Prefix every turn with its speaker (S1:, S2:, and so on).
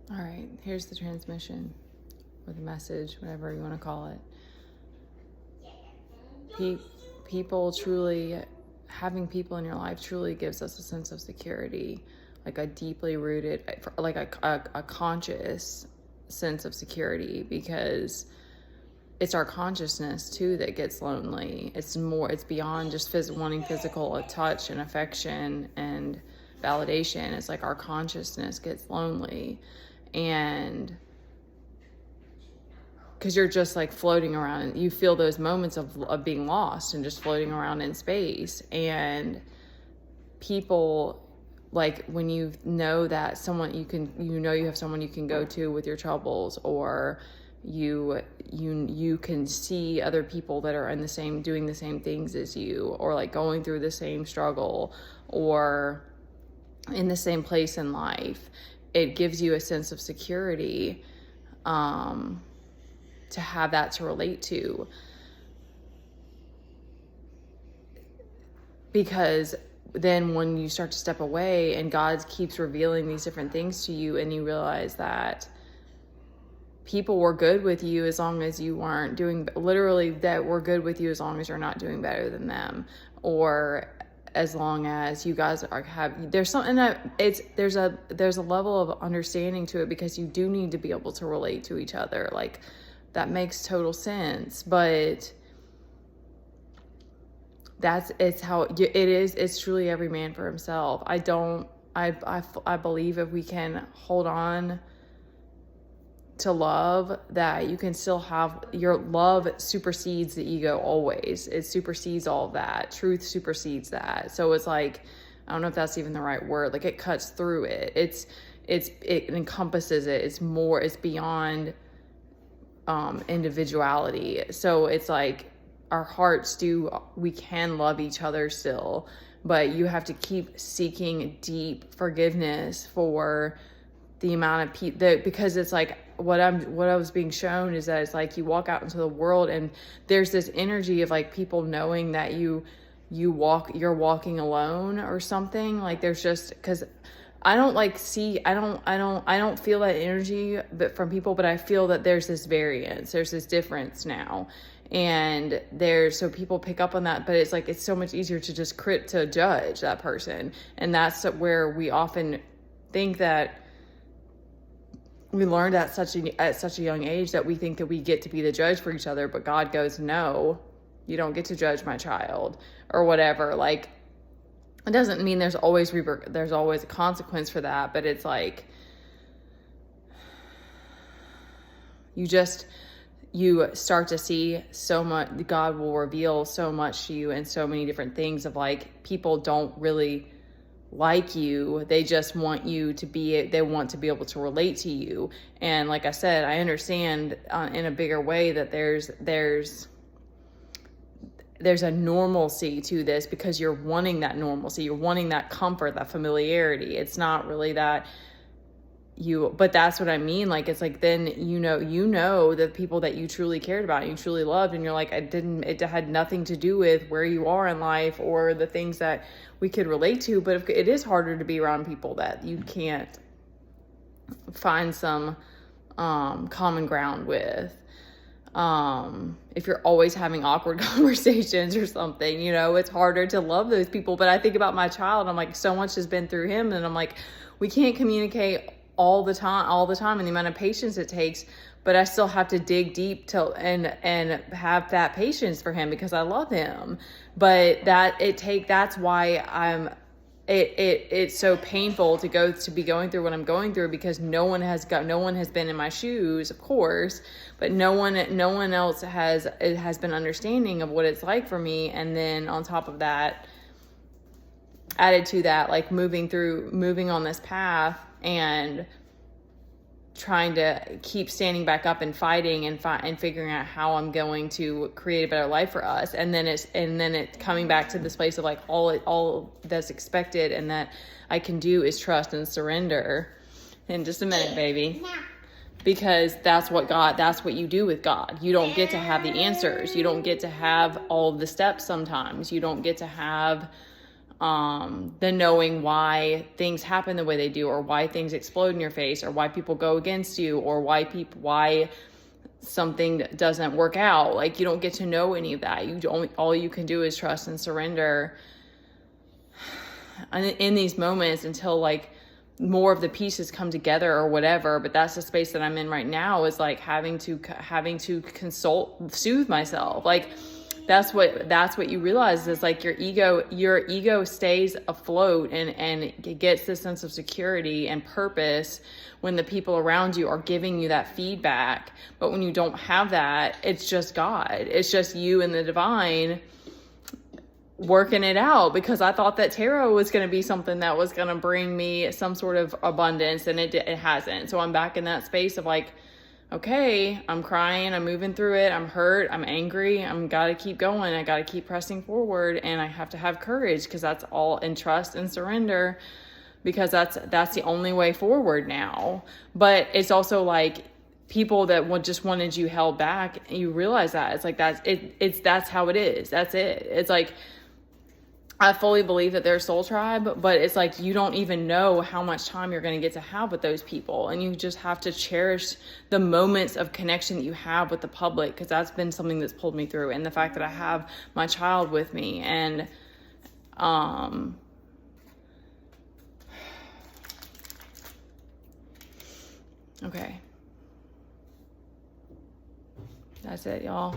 S1: All right, here's the transmission or the message, whatever you want to call it. People truly, having people in your life truly gives us a sense of security, like a deeply rooted, like a conscious sense of security, because it's our consciousness too that gets lonely. It's beyond just wanting physical touch and affection and validation. It's like our consciousness gets lonely, and because you're just like floating around, and you feel those moments of being lost and just floating around in space. And people, like when you know that someone you have someone you can go to with your troubles, or you can see other people that are doing the same things as you, or like going through the same struggle, or in the same place in life, it gives you a sense of security, to have that to relate to. Because then when you start to step away and God keeps revealing these different things to you, and you realize that people were good with you as long as you weren't doing, literally that were good with you as long as you're not doing better than them, or as long as you guys there's something that there's a level of understanding to it, because you do need to be able to relate to each other. Like, that makes total sense, but it's how it is. It's truly every man for himself. I believe if we can hold on to love, that you can still have your love supersedes the ego always. It supersedes all of that. Truth supersedes that. So it's like, I don't know if that's even the right word. Like, it cuts through it. It encompasses it. It's beyond individuality. So it's like, our hearts we can love each other still, but you have to keep seeking deep forgiveness for the amount of people because it's like, what I was being shown is that it's like, you walk out into the world and there's this energy of like people knowing that you're walking alone or something. Like, there's just, because I don't feel that energy from people, but I feel that there's this variance, there's this difference now. And so people pick up on that, but it's like, it's so much easier to just to judge that person. And that's where we often think that we learned at such a young age that we think that we get to be the judge for each other, but God goes, no, you don't get to judge my child or whatever. Like, it doesn't mean there's always a consequence for that, but it's like, you start to see so much. God will reveal so much to you and so many different things of like, people don't really like you. They just want you to they want to be able to relate to you. And like I said, I understand in a bigger way that there's a normalcy to this, because you're wanting that normalcy. You're wanting that comfort, that familiarity. It's not really that but that's what I mean. Like, it's like, then, the people that you truly cared about and you truly loved, and you're like, it had nothing to do with where you are in life or the things that we could relate to. But it is harder to be around people that you can't find some common ground with. If you're always having awkward conversations or something, it's harder to love those people. But I think about my child, I'm like, so much has been through him, and I'm like, we can't communicate all the time, and the amount of patience it takes, but I still have to dig deep and have that patience for him, because I love him. But that's why it's so painful to be going through what I'm going through, because no one has been in my shoes, of course, but no one else has been understanding of what it's like for me. And then on top of that, added to that, like moving on this path and trying to keep standing back up and fighting and figuring out how I'm going to create a better life for us. And then it's coming back to this place of like, all that's expected and that I can do is trust and surrender. In just a minute, baby. Because that's what you do with God. You don't get to have the answers. You don't get to have all the steps sometimes. You don't get to have the knowing why things happen the way they do, or why things explode in your face, or why people go against you, or why something doesn't work out. Like, you don't get to know any of that. All you can do is trust and surrender in these moments until like more of the pieces come together or whatever. But that's the space that I'm in right now, is like having to soothe myself. Like, that's what you realize is like your ego stays afloat and it gets this sense of security and purpose when the people around you are giving you that feedback. But when you don't have that, it's just God. It's just you and the divine working it out, because I thought that tarot was going to be something that was going to bring me some sort of abundance, and it hasn't. So I'm back in that space of like, okay, I'm crying, I'm moving through it, I'm hurt, I'm angry, I'm gotta keep going, I gotta keep pressing forward, and I have to have courage, because that's all in trust and surrender, because that's the only way forward now. But it's also like people that just wanted you held back, and you realize that it's like that's how it is. That's it. It's like, I fully believe that they're soul tribe, but it's like you don't even know how much time you're going to get to have with those people. And you just have to cherish the moments of connection that you have with the public, because that's been something that's pulled me through. And the fact that I have my child with me, and okay. That's it, y'all.